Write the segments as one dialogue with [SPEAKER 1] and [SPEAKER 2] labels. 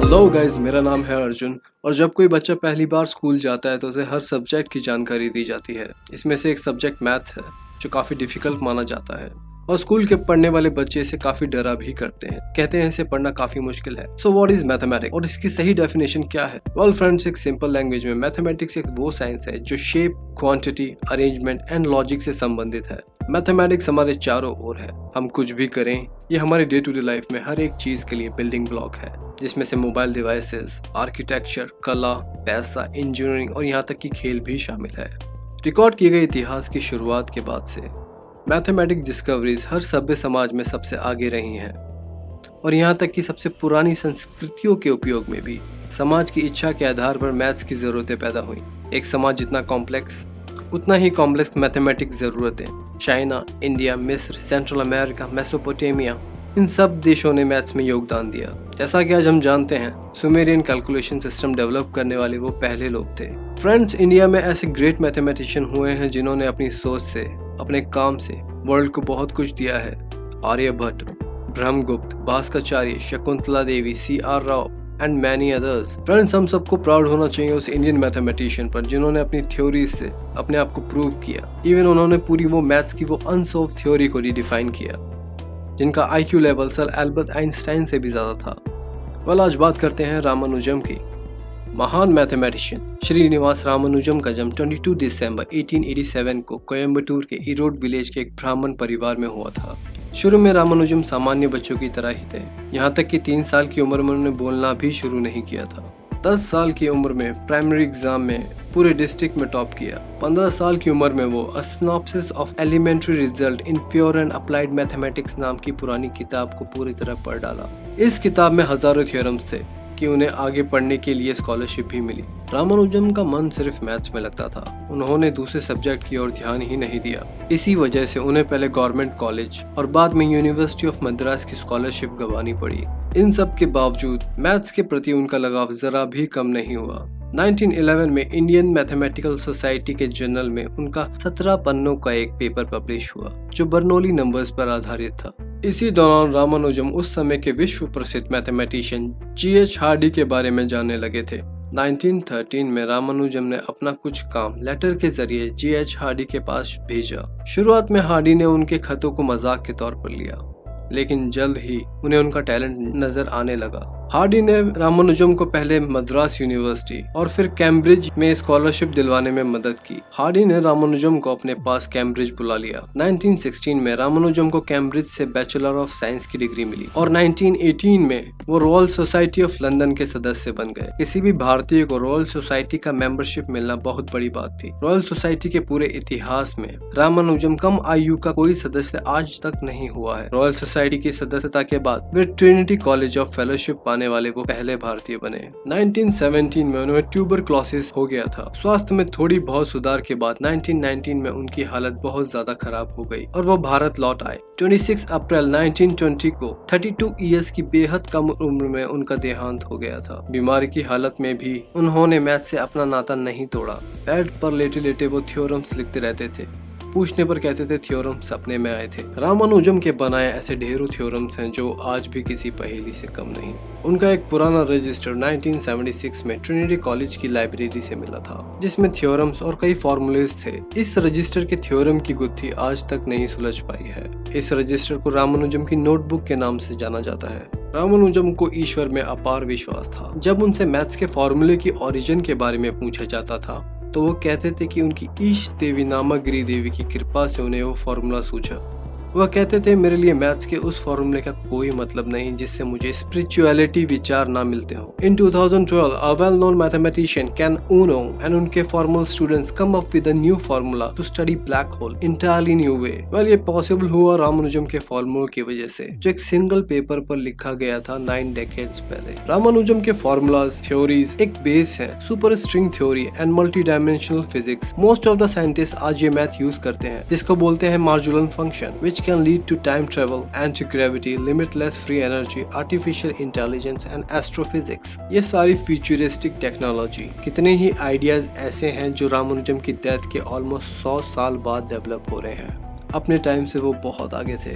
[SPEAKER 1] Hello guys, मेरा नाम है अर्जुन। और जब कोई बच्चा पहली बार स्कूल जाता है तो उसे हर सब्जेक्ट की जानकारी दी जाती है। इसमें से एक सब्जेक्ट मैथ है जो काफ़ी डिफिकल्ट माना जाता है और स्कूल के पढ़ने वाले बच्चे इसे काफ़ी डरा भी करते हैं। कहते हैं इसे पढ़ना काफ़ी मुश्किल है। सो व्हाट इज मैथमेटिक्स और इसकी सही डेफिनेशन क्या है? वेल फ्रेंड्स, एक सिंपल लैंग्वेज में मैथमेटिक्स एक वो साइंस है जो shape, quantity, arrangement and logic से संबंधित है। मैथमेटिक्स हमारे चारों ओर है। हम कुछ भी करें, ये हमारे डे टू डे लाइफ में हर एक चीज के लिए बिल्डिंग ब्लॉक है, जिसमें से मोबाइल डिवाइसेस, आर्किटेक्चर, कला, पैसा, इंजीनियरिंग और यहाँ तक कि खेल भी शामिल है। रिकॉर्ड किए गए इतिहास की शुरुआत के बाद से मैथमेटिक्स डिस्कवरीज हर सभ्य समाज में सबसे आगे रही हैं और यहाँ तक कि सबसे पुरानी संस्कृतियों के उपयोग में भी समाज की इच्छा के आधार पर मैथ्स की जरूरतें पैदा हुई। एक समाज जितना कॉम्प्लेक्स, उतना ही कॉम्प्लेक्स मैथमेटिक्स जरूरतें। चाइना, इंडिया, मिस्र, सेंट्रल अमेरिका, मेसोपोटामिया, इन सब देशों ने मैथ्स में योगदान दिया। जैसा कि आज हम जानते हैं, सुमेरियन कैलकुलेशन सिस्टम डेवलप करने वाले वो पहले लोग थे। फ्रेंड्स, इंडिया में ऐसे ग्रेट मैथमेटिशियन हुए हैं जिन्होंने अपनी सोच से, अपने काम से वर्ल्ड को बहुत कुछ दिया है। Aryabhata, Brahmagupta, Bhaskaracharya, Shakuntala Devi, CR Rao and many others. Friends, हम सबको प्राउड होना चाहिए उस इंडियन मैथमेटिशियन पर जिन्होंने अपनी थ्योरी से अपने आप को प्रूव किया। इवन उन्होंने पूरी वो मैथ्स की वो अनसॉल्व थ्योरी को रिडिफाइन किया, जिनका IQ level sir Albert Einstein से भी ज्यादा था। वेल, आज बात करते हैं रामानुजम की। महान मैथमेटिशियन श्रीनिवास रामानुजम का जन्म 22 दिसंबर 1887 को कोयम्बटूर के इरोड विलेज के एक ब्राह्मण परिवार में हुआ था। शुरू में रामानुजम सामान्य बच्चों की तरह ही थे, यहाँ तक कि 3 साल की उम्र में उन्होंने बोलना भी शुरू नहीं किया था। 10 साल की उम्र में प्राइमरी एग्जाम में पूरे डिस्ट्रिक्ट में टॉप किया। 15 साल की उम्र में वो a synopsis of elementary result in pure and applied mathematics नाम की पुरानी किताब को पूरी तरह पढ़ डाला। इस किताब में हजारों थ्योरम्स थे कि उन्हें आगे पढ़ने के लिए स्कॉलरशिप भी मिली। रामानुजम का मन सिर्फ मैथ्स में लगता था, उन्होंने दूसरे सब्जेक्ट की ओर ध्यान ही नहीं दिया। इसी वजह से उन्हें पहले गवर्नमेंट कॉलेज और बाद में यूनिवर्सिटी ऑफ मद्रास की स्कॉलरशिप गंवानी पड़ी। इन सब के बावजूद मैथ्स के प्रति उनका लगाव जरा भी कम नहीं हुआ। 1911 में इंडियन मैथमेटिकल सोसाइटी के जर्नल में उनका 17 पन्नों का एक पेपर पब्लिश हुआ जो बर्नौली नंबर्स पर आधारित था। इसी दौरान रामानुजम उस समय के विश्व प्रसिद्ध मैथमेटिशियन GH हार्डी के बारे में जानने लगे थे। 1913 में रामानुजम ने अपना कुछ काम लेटर के जरिए GH हार्डी के पास भेजा। शुरुआत में हार्डी ने उनके खतों को मजाक के तौर पर लिया, लेकिन जल्द ही उन्हें उनका टैलेंट नजर आने लगा। हार्डी ने रामानुजम को पहले मद्रास यूनिवर्सिटी और फिर कैम्ब्रिज में स्कॉलरशिप दिलवाने में मदद की। हार्डी ने रामानुजम को अपने पास कैम्ब्रिज बुला लिया। 1916 में रामानुजम को कैम्ब्रिज से बैचलर ऑफ साइंस की डिग्री मिली और 1918 में वो रॉयल सोसाइटी ऑफ लंदन के सदस्य बन गए। किसी भी भारतीय को रॉयल सोसाइटी का मेंबरशिप मिलना बहुत बड़ी बात थी। रॉयल सोसाइटी के पूरे इतिहास में रामानुजम कम आयु का कोई सदस्य आज तक नहीं हुआ है। रॉयल सोसाइटी की सदस्यता के बाद वे ट्रिनिटी कॉलेज ऑफ फेलोशिप पाने वाले वो पहले भारतीय बने। 1917 में उन्हें ट्यूबरक्लोसिस हो गया था। स्वास्थ्य में थोड़ी बहुत सुधार के बाद 1919 में उनकी हालत बहुत ज्यादा खराब हो गई और वो भारत लौट आए। 26 अप्रैल 1920 को 32 ईयर्स की बेहद कम उम्र में उनका देहांत हो गया था। बीमारी की हालत में भी उन्होंने मैथ से अपना नाता नहीं तोड़ा। बेड पर लेटे लेटे वो थ्योरम्स लिखते रहते थे। पूछने पर कहते थे थ्योरम सपने में आए थे। रामानुजम के बनाए ऐसे ढेरों थ्योरम्स हैं जो आज भी किसी पहेली से कम नहीं। उनका एक पुराना रजिस्टर 1976 में ट्रिनिटी कॉलेज की लाइब्रेरी से मिला था, जिसमें थ्योरम्स और कई फॉर्मूलेज थे। इस रजिस्टर के थ्योरम की गुत्थी आज तक नहीं सुलझ पाई है। इस रजिस्टर को रामानुजम की नोटबुक के नाम से जाना जाता है। रामानुजम को ईश्वर में अपार विश्वास था। जब उनसे मैथ्स के फॉर्मूले की ओरिजिन के बारे में पूछा जाता था तो वो कहते थे कि उनकी ईश देवी नामक गिरी देवी की कृपा से उन्हें वो फॉर्मूला सूझा। वह कहते थे, मेरे लिए मैथ्स के उस फॉर्मूले का कोई मतलब नहीं जिससे मुझे स्पिरिचुअलिटी विचार ना मिलते हो। In 2012 a well known mathematician Ken Ono and उनके formal students come up with a new formula to study black hole entirely new way. Well, ये पॉसिबल हुआ रामानुजम के फॉर्मूले की वजह से, जो एक सिंगल पेपर पर लिखा गया था 9 डेकेड्स पहले। रामानुजम के फॉर्मूलाज, थ्योरीज एक बेस है super string theory and multi dimensional physics. Most of the scientist आज ये मैथ यूज करते हैं, जिसको बोलते हैं मार्जुलन function, which can lead to time travel, anti-gravity, limitless free energy, artificial intelligence and astrophysics। ये सारी फ्यूचरिस्टिक टेक्नोलॉजी, कितने ही आइडियाज ऐसे हैं जो रामानुजम की डेथ के ऑलमोस्ट 100 साल बाद डेवलप हो रहे हैं। अपने टाइम से वो बहुत आगे थे।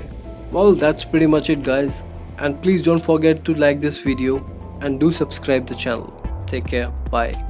[SPEAKER 1] Well, that's pretty much it guys, and please don't forget to like this video and do subscribe the channel. Take care. Bye.